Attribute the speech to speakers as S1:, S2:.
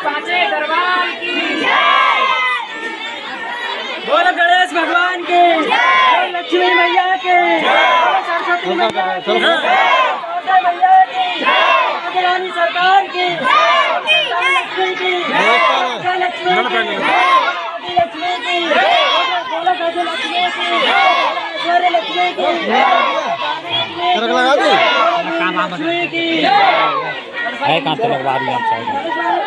S1: साचे दरबार की बोलो गणेश भगवान के, लक्ष्मी मैया के, सरस्वती मैया के, रानी सरकार की, लक्ष्मी की, लक्ष्मी की, बोलो लक्ष्मी की, लक्ष्मी की,
S2: है कहाँ से लगवा रही आप साइड